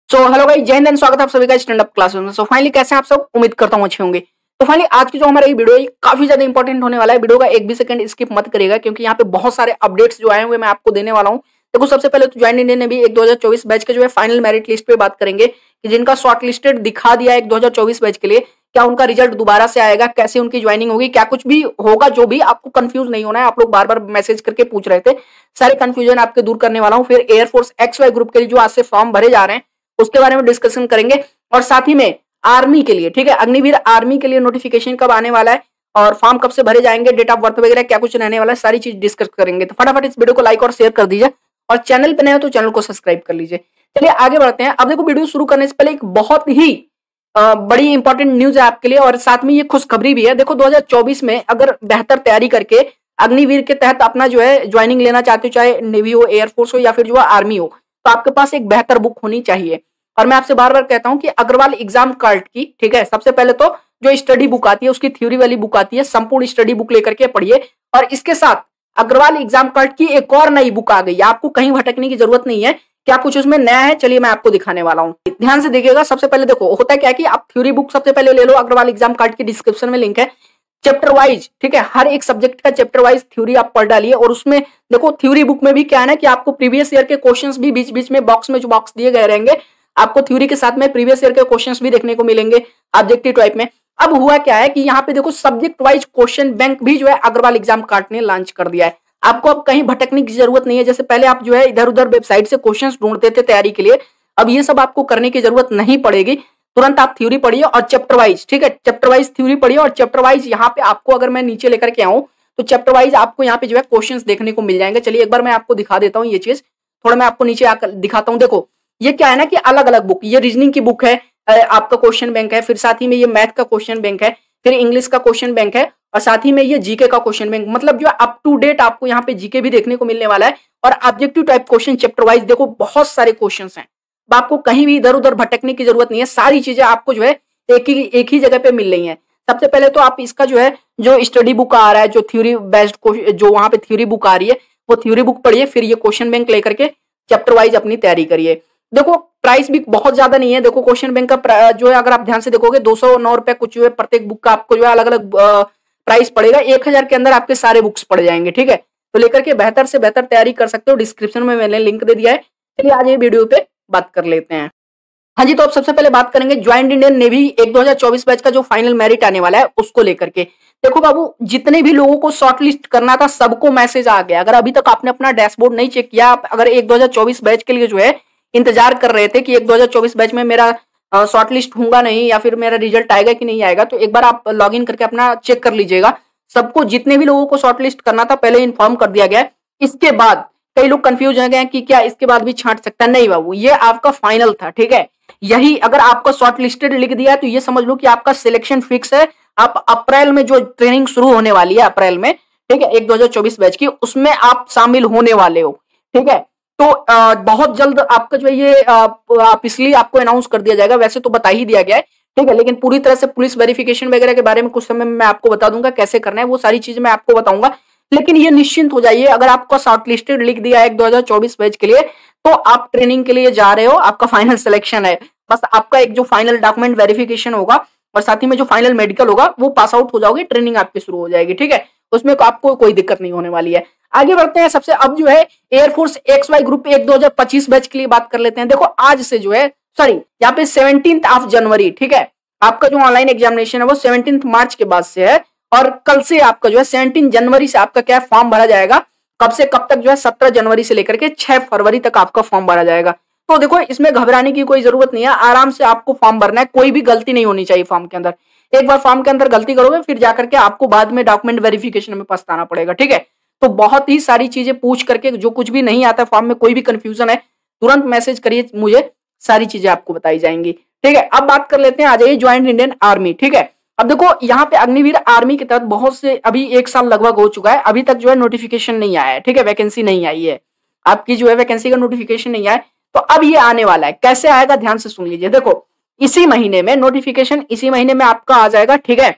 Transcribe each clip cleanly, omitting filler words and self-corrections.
So hello guys, जय हिंद, स्वागत है आप सभी का स्टैंड अप क्लासेस में। सो फाइनली कैसे हैं आप सब? उम्मीद करता हूं अच्छे होंगे। तो फाइनली आज की जो हमारा ये वीडियो है काफी ज्यादा इंपॉर्टेंट होने वाला है। वीडियो का एक भी सेकंड स्किप मत करिएगा क्योंकि यहाँ पे बहुत सारे अपडेट्स जो आए हुए मैं आपको देने वाला हूँ। देखो, सबसे पहले तो ज्वाइन इंडियन ने भी एक 2024 बैच के जो है फाइनल मेरिट लिस्ट पे बात करेंगे कि जिनका शॉर्ट लिस्टेड दिखा दिया है 2024 बैच के लिए, क्या उनका रिजल्ट दोबारा से आएगा, कैसे उनकी ज्वाइनिंग होगी, क्या कुछ भी होगा, जो भी आपको कंफ्यूज नहीं होना है। आप लोग बार बार मैसेज करके पूछ रहे थे, सारे कंफ्यूजन आपके दूर करने वाला हूँ। फिर एयरफोर्स XY ग्रुप के लिए जो आज से फॉर्म भरे जा रहे हैं उसके बारे में डिस्कशन करेंगे और साथ ही में आर्मी के लिए, ठीक है, अग्निवीर आर्मी के लिए नोटिफिकेशन कब आने वाला है और फॉर्म कब से भरे जाएंगे, डेट ऑफ बर्थ वगैरह क्या कुछ रहने वाला है, सारी चीज डिस्कस करेंगे। तो फटाफट इस वीडियो को लाइक और शेयर कर दीजिए और चैनल पे नए हो तो चैनल को सब्सक्राइब कर लीजिए। चलिए आगे बढ़ते हैं। अब देखो, वीडियो शुरू करने से पहले एक बहुत ही बड़ी इंपॉर्टेंट न्यूज है आपके लिए और साथ में ये खुशखबरी भी है। देखो, 2024 में अगर बेहतर तैयारी करके अग्निवीर के तहत अपना जो है ज्वाइनिंग लेना चाहते हो, चाहे नेवी हो, एयरफोर्स हो या फिर जो आर्मी हो, तो आपके पास एक बेहतर बुक होनी चाहिए। और मैं आपसे बार बार कहता हूं कि अग्रवाल एग्जाम कार्ड की, ठीक है, सबसे पहले तो जो स्टडी बुक आती है उसकी थ्योरी वाली बुक आती है, संपूर्ण स्टडी बुक लेकर के पढ़िए। और इसके साथ अग्रवाल एग्जाम कार्ड की एक और नई बुक आ गई है, आपको कहीं भटकने की जरूरत नहीं है। क्या कुछ उसमें नया है, चलिए मैं आपको दिखाने वाला हूँ, ध्यान से देखिएगा। सबसे पहले देखो, होता है क्या कि आप थ्योरी बुक सबसे पहले ले लो, अग्रवाल एग्जाम कार्ड की डिस्क्रिप्शन में लिंक है, चैप्टर वाइज, ठीक है, हर एक सब्जेक्ट का चैप्टर वाइज थ्योरी आप पढ़ डालिए। और उसमें देखो, थ्योरी बुक में भी क्या है ना कि आपको प्रीवियस ईयर के क्वेश्चंस भी बीच बीच में बॉक्स में जो बॉक्स दिए गए रहेंगे, आपको थ्योरी के साथ में प्रीवियस ईयर के क्वेश्चंस भी देखने को मिलेंगे ऑब्जेक्टिव टाइप में। अब हुआ क्या है कि यहाँ पे देखो, सब्जेक्ट वाइज क्वेश्चन बैंक भी जो है अग्रवाल एग्जाम कार्ड ने लॉन्च कर दिया है। आपको अब कहीं भटकने की जरूरत नहीं है। जैसे पहले आप जो है इधर उधर वेबसाइट से क्वेश्चंस ढूंढते थे तैयारी के लिए, अब ये सब आपको करने की जरूरत नहीं पड़ेगी। तुरंत आप थ्योरी पढ़िए और चैप्टर वाइज, ठीक है, चैप्टर वाइज थ्योरी पढ़िए और चैप्टर वाइज यहाँ पे आपको, अगर मैं नीचे लेकर के आऊं तो चैप्टर वाइज आपको यहाँ पे जो है क्वेश्चंस देखने को मिल जाएंगे। चलिए एक बार मैं आपको दिखा देता हूँ ये चीज, थोड़ा मैं आपको नीचे आकर दिखाता हूँ। देखो, ये क्या है ना कि अलग अलग बुक, ये रीजनिंग की बुक है, आपका क्वेश्चन बैंक है, फिर साथ ही में ये मैथ का क्वेश्चन बैंक है, फिर इंग्लिश का क्वेश्चन बैंक है और साथ ही में ये जीके का क्वेश्चन बैंक, मतलब जो अप टू डेट आपको यहाँ पे जीके भी देखने को मिलने वाला है। और objective type question chapter wise देखो, बहुत सारे क्वेश्चन हैं, आपको कहीं भी इधर उधर भटकने की जरूरत नहीं है। सारी चीजें आपको जो है एक ही जगह पे मिल रही है। सबसे पहले तो आप इसका जो है जो स्टडी बुक आ रहा है, जो थ्योरी बेस्ड जो वहां पे थ्योरी बुक आ रही है वो थ्योरी बुक पढ़िए, फिर ये क्वेश्चन बैंक लेकर के चैप्टर वाइज अपनी तैयारी करिए। देखो, प्राइस भी बहुत ज्यादा नहीं है। देखो, क्वेश्चन बैंक का जो है अगर आप ध्यान से देखोगे 209 रुपए कुछ जो है प्रत्येक बुक का आपको जो है अलग अलग प्राइस पड़ेगा। 1000 के अंदर आपके सारे बुक्स पड़ जाएंगे, ठीक है। तो लेकर के बेहतर से बेहतर तैयारी कर सकते हो। डिस्क्रिप्शन में मैंने लिंक दे दिया है। चलिए आज ये वीडियो पे बात कर लेते हैं। हाँ जी, तो अब सबसे पहले बात करेंगे ज्वाइंट इंडियन नेवी एक 2024 बैच का जो फाइनल मेरिट आने वाला है उसको लेकर के। देखो बाबू, जितने भी लोगों को शॉर्टलिस्ट करना था सबको मैसेज आ गया। अगर अभी तक आपने अपना डैशबोर्ड नहीं चेक किया, आप अगर एक 2024 बैच के लिए जो है इंतजार कर रहे थे कि एक 2024 बैच में मेरा शॉर्टलिस्ट होगा नहीं या फिर मेरा रिजल्ट आएगा कि नहीं आएगा, तो एक बार आप लॉग इन करके अपना चेक कर लीजिएगा। सबको, जितने भी लोगों को शॉर्टलिस्ट करना था पहले इन्फॉर्म कर दिया गया है। इसके बाद कई लोग कंफ्यूज हो गए कि क्या इसके बाद भी छांट सकता है? नहीं बाबू, ये आपका फाइनल था, ठीक है। यही अगर आपका शॉर्ट लिस्टेड लिख दिया है तो ये समझ लो कि आपका सिलेक्शन फिक्स है। आप अप्रैल में जो ट्रेनिंग शुरू होने वाली है अप्रैल में, ठीक है, एक 2024 बैच की, उसमें आप शामिल होने वाले हो, ठीक है। तो बहुत जल्द आपका जो है ये ऑफिशियली आपको अनाउंस कर दिया जाएगा। वैसे तो बता ही दिया गया है, ठीक है, लेकिन पूरी तरह से पुलिस वेरिफिकेशन वगैरह के बारे में कुछ समय में मैं आपको बता दूंगा कैसे करना है, वो सारी चीजें मैं आपको बताऊंगा। लेकिन ये निश्चिंत हो जाइए, अगर आपका शॉर्ट लिस्टेड लिख दिया है 2024 बैच के लिए तो आप ट्रेनिंग के लिए जा रहे हो, आपका फाइनल सिलेक्शन है। बस आपका एक जो फाइनल डॉक्यूमेंट वेरिफिकेशन होगा और साथ ही में जो फाइनल मेडिकल होगा वो पास आउट हो जाओगे, ट्रेनिंग आपकी शुरू हो जाएगी, ठीक है। उसमें आपको कोई दिक्कत नहीं होने वाली है। आगे बढ़ते हैं। सबसे अब जो है एयरफोर्स XY ग्रुप 1 2025 बैच के लिए बात कर लेते हैं। देखो, आज से जो है, सॉरी, यहाँ पे 17 जनवरी, ठीक है, आपका जो ऑनलाइन एग्जामिनेशन है वो 17 मार्च के बाद से है और कल से आपका जो है 17 जनवरी से आपका क्या फॉर्म भरा जाएगा। कब से कब तक जो है 17 जनवरी से लेकर के 6 फरवरी तक आपका फॉर्म भरा जाएगा। तो देखो, इसमें घबराने की कोई जरूरत नहीं है, आराम से आपको फॉर्म भरना है, कोई भी गलती नहीं होनी चाहिए फॉर्म के अंदर। एक बार फॉर्म के अंदर गलती करोगे फिर जाकर के आपको बाद में डॉक्यूमेंट वेरिफिकेशन में पछताना पड़ेगा, ठीक है। तो बहुत ही सारी चीजें पूछ करके, जो कुछ भी नहीं आता फॉर्म में, कोई भी कंफ्यूजन है तुरंत मैसेज करिए मुझे, सारी चीजें आपको बताई जाएंगी, ठीक है। अब बात कर लेते हैं, आ जाइए ज्वाइंट इंडियन आर्मी, ठीक है। अब देखो, यहाँ पे अग्निवीर आर्मी के तहत बहुत से, अभी 1 साल लगभग हो चुका है, अभी तक जो है नोटिफिकेशन नहीं आया है, ठीक है, वैकेंसी नहीं आई है, आपकी जो है वैकेंसी का नोटिफिकेशन नहीं आया। तो अब ये आने वाला है, कैसे आएगा ध्यान से सुन लीजिए। देखो, इसी महीने में नोटिफिकेशन, इसी महीने में आपका आ जाएगा, ठीक है।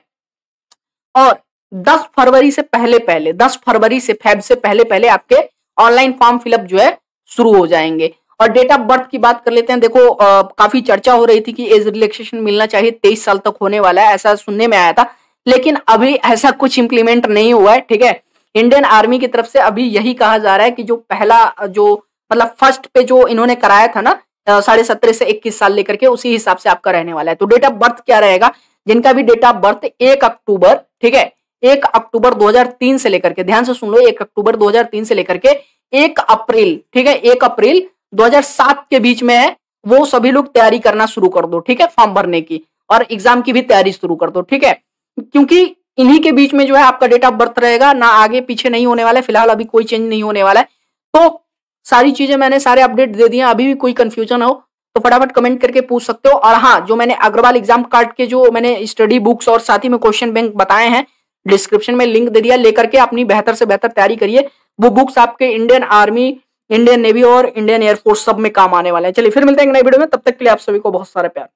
और 10 फरवरी से पहले 10 फरवरी से फेब से पहले आपके ऑनलाइन फॉर्म फिलअप जो है शुरू हो जाएंगे। और डेट ऑफ बर्थ की बात कर लेते हैं। देखो काफी चर्चा हो रही थी कि एज रिलैक्सेशन मिलना चाहिए, 23 साल तक होने वाला है, ऐसा सुनने में आया था, लेकिन अभी ऐसा कुछ इंप्लीमेंट नहीं हुआ है। ठीक है, इंडियन आर्मी की तरफ से अभी यही कहा जा रहा है कि जो पहला जो मतलब फर्स्ट पे जो इन्होंने कराया था ना 17.5 से 21 साल लेकर के, उसी हिसाब से आपका रहने वाला है। तो डेट ऑफ बर्थ क्या रहेगा, जिनका भी डेट ऑफ बर्थ 1 अक्टूबर, ठीक है, 1 अक्टूबर 2003 से लेकर के, ध्यान से सुन लो, 1 अक्टूबर 2003 से लेकर के 1 अप्रैल, ठीक है, 1 अप्रैल 2007 के बीच में है, वो सभी लोग तैयारी करना शुरू कर दो। ठीक है, फॉर्म भरने की और एग्जाम की भी तैयारी शुरू कर दो। ठीक है, क्योंकि इन्हीं के बीच में जो है आपका डेट ऑफ बर्थ रहेगा, ना आगे पीछे नहीं होने वाला है, फिलहाल अभी कोई चेंज नहीं होने वाला है। तो सारी चीजें मैंने सारे अपडेट दे दिए। अभी भी कोई कंफ्यूजन हो तो फटाफट कमेंट करके पूछ सकते हो। और हाँ, जो मैंने अग्रवाल एग्जाम कार्ड के जो मैंने स्टडी बुक्स और साथ ही में क्वेश्चन बैंक बताए हैं, डिस्क्रिप्शन में लिंक दे दिया, लेकर के अपनी बेहतर से बेहतर तैयारी करिए। वो बुक्स आपके इंडियन आर्मी, इंडियन नेवी और इंडियन एयरफोर्स सब में काम आने वाले हैं। चलिए फिर मिलते हैं एक नई वीडियो में, तब तक के लिए आप सभी को बहुत सारा प्यार।